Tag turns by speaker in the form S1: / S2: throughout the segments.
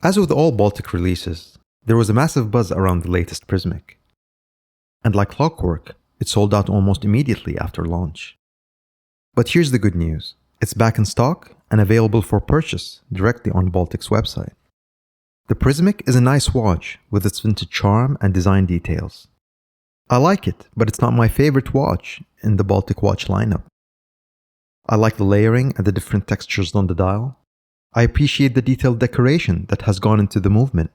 S1: As with all Baltic releases, there was a massive buzz around the latest Prismic. And like clockwork, it sold out almost immediately after launch. But here's the good news. It's back in stock and available for purchase directly on Baltic's website. The Prismic is a nice watch with its vintage charm and design details. I like it, but it's not my favorite watch in the Baltic watch lineup. I like the layering and the different textures on the dial. I appreciate the detailed decoration that has gone into the movement.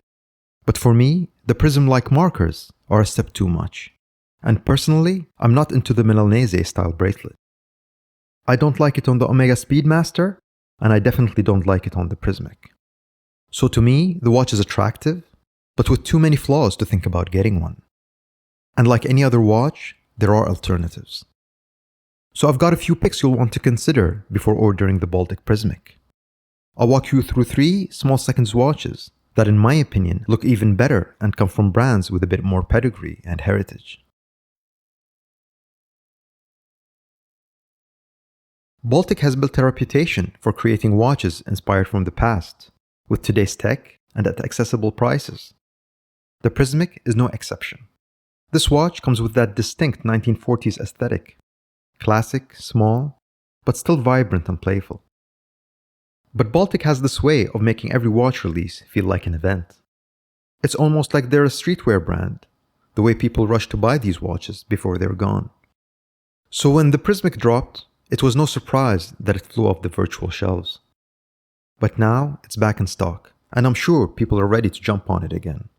S1: But for me, the prism-like markers are a step too much. And personally, I'm not into the Milanese style bracelet. I don't like it on the Omega Speedmaster, and I definitely don't like it on the Prismic. So to me, the watch is attractive, but with too many flaws to think about getting one. And like any other watch, there are alternatives. So I've got a few picks you'll want to consider before ordering the Baltic Prismic. I'll walk you through 3 small seconds watches that in my opinion look even better and come from brands with a bit more pedigree and heritage. Baltic has built a reputation for creating watches inspired from the past, with today's tech and at accessible prices. The Prismic is no exception. This watch comes with that distinct 1940s aesthetic. Classic, small, but still vibrant and playful. But Baltic has this way of making every watch release feel like an event. It's almost like they're a streetwear brand, the way people rush to buy these watches before they're gone. So when the Prismic dropped, it was no surprise that it flew off the virtual shelves. But now it's back in stock, and I'm sure people are ready to jump on it again.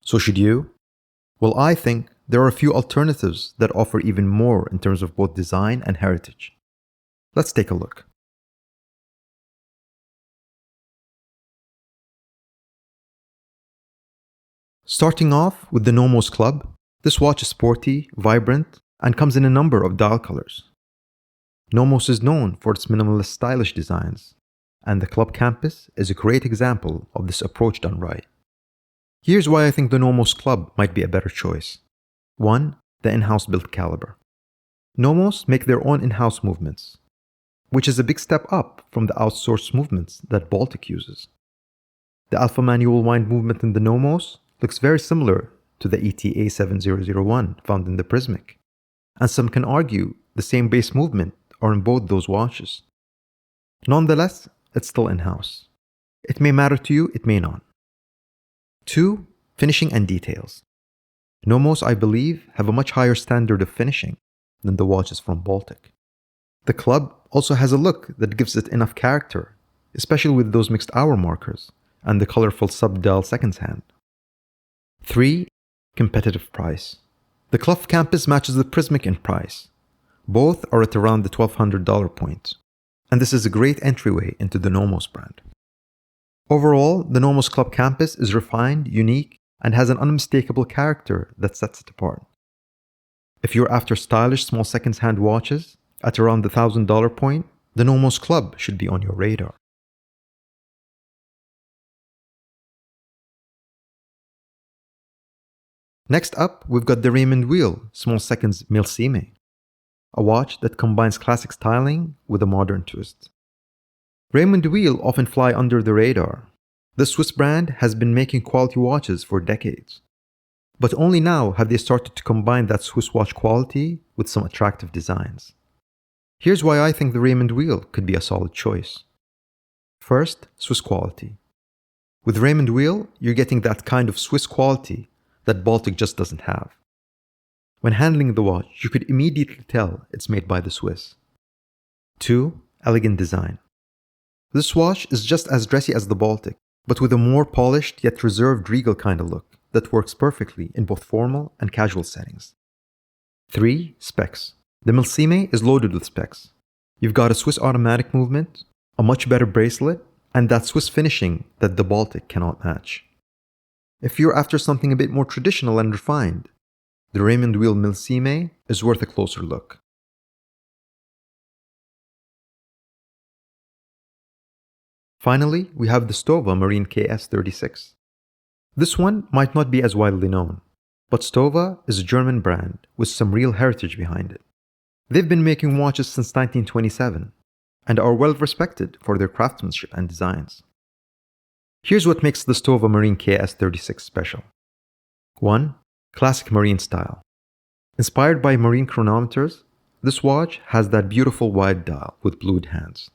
S1: So should you? Well, I think there are a few alternatives that offer even more in terms of both design and heritage. Let's take a look. Starting off with the Nomos Club, this watch is sporty, vibrant, and comes in a number of dial colors. Nomos is known for its minimalist stylish designs, and the Club Campus is a great example of this approach done right. Here's why I think the Nomos Club might be a better choice. 1. The in-house built caliber. Nomos make their own in-house movements, which is a big step up from the outsourced movements that Baltic uses. The alpha manual wind movement in the Nomos looks very similar to the ETA 7001 found in the Prismic, and some can argue the same base movement are in both those watches. Nonetheless, it's still in-house. It may matter to you, it may not. 2. Finishing and details. Nomos, I believe, have a much higher standard of finishing than the watches from Baltic. The Club also has a look that gives it enough character, especially with those mixed hour markers and the colorful sub-dial seconds hand. 3. Competitive price. The Club Campus matches the Prismic in price. Both are at around the $1,200 point, and this is a great entryway into the Nomos brand. Overall, the Nomos Club Campus is refined, unique, and has an unmistakable character that sets it apart. If you're after stylish small seconds hand watches at around the $1,000 point, the Nomos Club should be on your radar. Next up, we've got the Raymond Weil Small Seconds Milsime, a watch that combines classic styling with a modern twist. Raymond Weil often fly under the radar. The Swiss brand has been making quality watches for decades. But only now have they started to combine that Swiss watch quality with some attractive designs. Here's why I think the Raymond Weil could be a solid choice. First, Swiss quality. With Raymond Weil, you're getting that kind of Swiss quality that Baltic just doesn't have. When handling the watch, you could immediately tell it's made by the Swiss. 2. Elegant design. This watch is just as dressy as the Baltic, but with a more polished yet reserved regal kind of look that works perfectly in both formal and casual settings. 3. Specs. The Milsime is loaded with specs. You've got a Swiss automatic movement, a much better bracelet, and that Swiss finishing that the Baltic cannot match. If you're after something a bit more traditional and refined, the Raymond Weil Milsime is worth a closer look. Finally, we have the Stowa Marine KS36. This one might not be as widely known, but Stowa is a German brand with some real heritage behind it. They've been making watches since 1927 and are well respected for their craftsmanship and designs. Here's what makes the Stowa Marine KS36 special. 1. Classic marine style. Inspired by marine chronometers, this watch has that beautiful wide dial with blued hands,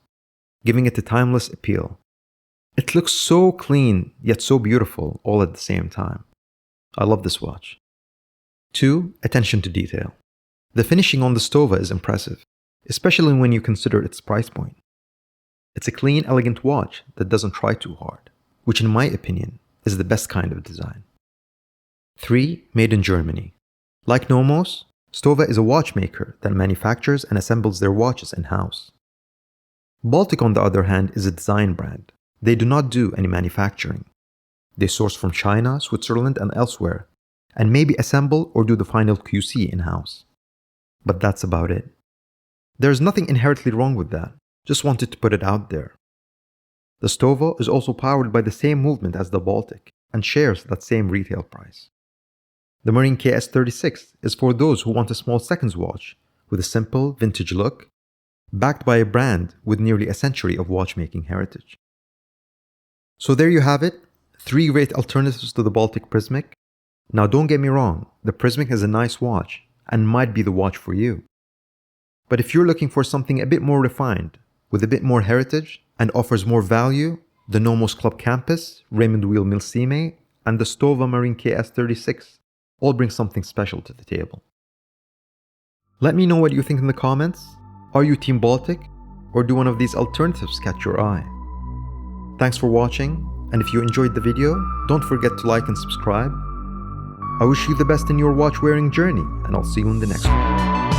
S1: giving it a timeless appeal. It looks so clean, yet so beautiful, all at the same time. I love this watch. 2. Attention to detail. The finishing on the Stowa is impressive, especially when you consider its price point. It's a clean, elegant watch that doesn't try too hard, which in my opinion is the best kind of design. 3. Made in Germany. Like Nomos, Stowa is a watchmaker that manufactures and assembles their watches in-house. Baltic, on the other hand, is a design brand. They do not do any manufacturing. They source from China, Switzerland, and elsewhere, and maybe assemble or do the final QC in-house. But that's about it. There's nothing inherently wrong with that, just wanted to put it out there. The Stowa is also powered by the same movement as the Baltic and shares that same retail price. The Marine KS36 is for those who want a small seconds watch with a simple, vintage look, backed by a brand with nearly a century of watchmaking heritage. So there you have it, 3 great alternatives to the Baltic Prismic. Now don't get me wrong, the Prismic is a nice watch and might be the watch for you. But if you're looking for something a bit more refined, with a bit more heritage, and offers more value, the Nomos Club Campus, Raymond Weil Milsime, and the Stowa Marine KS36 all bring something special to the table. Let me know what you think in the comments. Are you Team Baltic, or do one of these alternatives catch your eye? Thanks for watching, and if you enjoyed the video, don't forget to like and subscribe. I wish you the best in your watch wearing journey, and I'll see you in the next one.